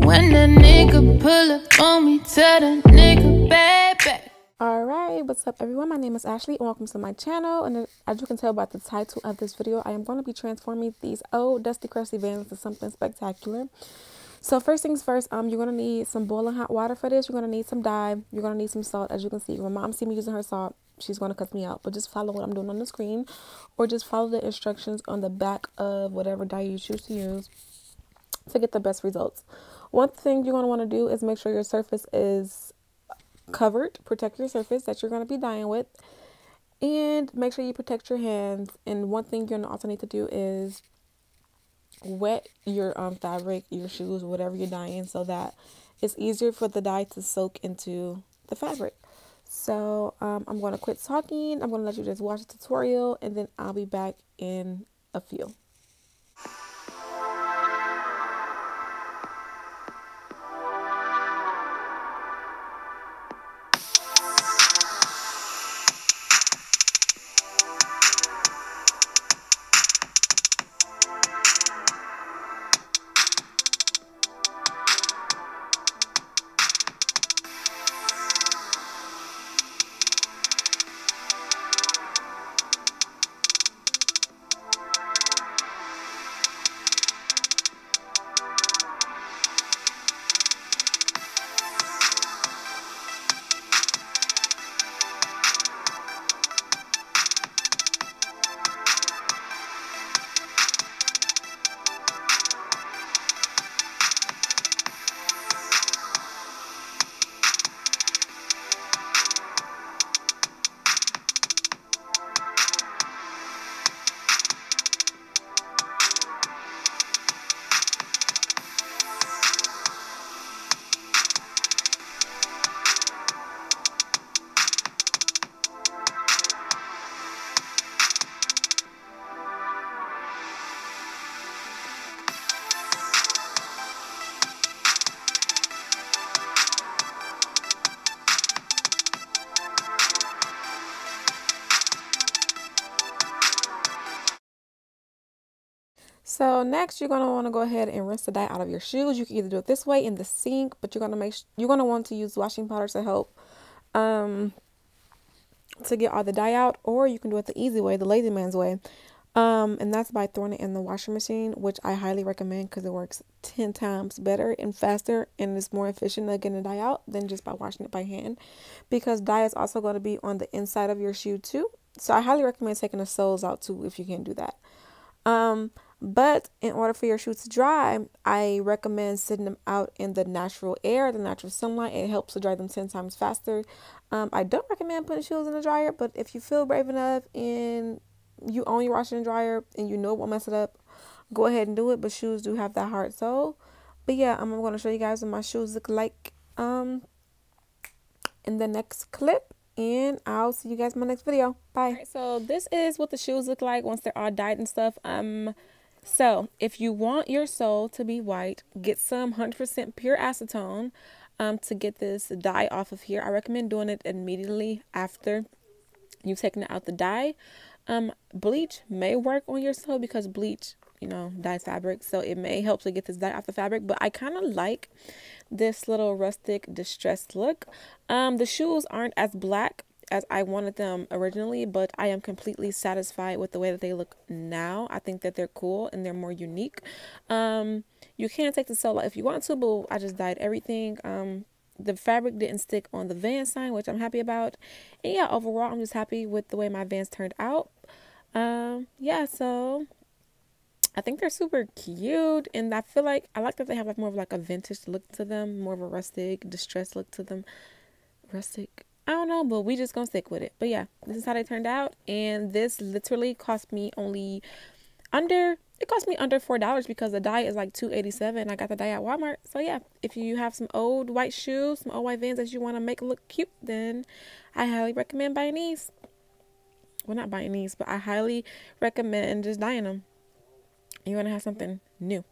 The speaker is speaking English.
When the nigga pull up on me, tell the nigga baby. Alright, what's up everyone? My name is Ashley and welcome to my channel. And as you can tell by the title of this video, I am going to be transforming these old dusty crusty Vans into something spectacular. So first things first, you're going to need some boiling hot water for this. You're going to need some dye. You're going to need some salt. As you can see, when mom see me using her salt, she's going to cut me out. But just follow what I'm doing on the screen, or just follow the instructions on the back of whatever dye you choose to use to get the best results. One thing you're going to want to do is make sure your surface is covered. Protect your surface that you're going to be dyeing with, and make sure you protect your hands. And one thing you're going to also need to do is wet your fabric, your shoes, whatever you're dyeing, so that it's easier for the dye to soak into the fabric. So I'm going to quit talking. I'm going to let you just watch the tutorial, and then I'll be back in a few. So next, you're going to want to go ahead and rinse the dye out of your shoes. You can either do it this way in the sink, but you're going to want to use washing powder to help to get all the dye out, or you can do it the easy way, the lazy man's way. And that's by throwing it in the washing machine, which I highly recommend because it works 10 times better and faster, and it's more efficient at getting the dye out than just by washing it by hand, because dye is also going to be on the inside of your shoe too. So I highly recommend taking the soles out too if you can do that. But in order for your shoes to dry, I recommend sitting them out in the natural air, the natural sunlight. It helps to dry them 10 times faster. I don't recommend putting shoes in the dryer, but if you feel brave enough and you own your washer and dryer and you know it won't mess it up, go ahead and do it. But shoes do have that hard sole. But yeah, I'm going to show you guys what my shoes look like in the next clip. And I'll see you guys in my next video. Bye. All right, so this is what the shoes look like once they're all dyed and stuff. So if you want your sole to be white, get some 100% pure acetone to get this dye off of here. I recommend doing it immediately after you've taken out the dye. Bleach may work on your sole because bleach, dyes fabric, so it may help to get this dye off the fabric. But I kind of like this little rustic distressed look. The shoes aren't as black as I wanted them originally, but I am completely satisfied with the way that they look now. I think that they're cool and they're more unique. You can take the sole out if you want to, but I just dyed everything. The fabric didn't stick on the Vans sign, which I'm happy about. And yeah, overall, I'm just happy with the way my Vans turned out. Yeah, so I think they're super cute, and I feel like I like that they have like more of like a vintage look to them, more of a rustic, distressed look to them. Rustic, I don't know, but we just gonna stick with it. But yeah, this is how they turned out, and this literally cost me only under $4 because the dye is like $2.87. I got the dye at Walmart. So yeah, if you have some old white shoes, some old white Vans that you want to make look cute, then I highly recommend buying these. Well, not buying these, but I highly recommend just dyeing them. You're gonna have something new.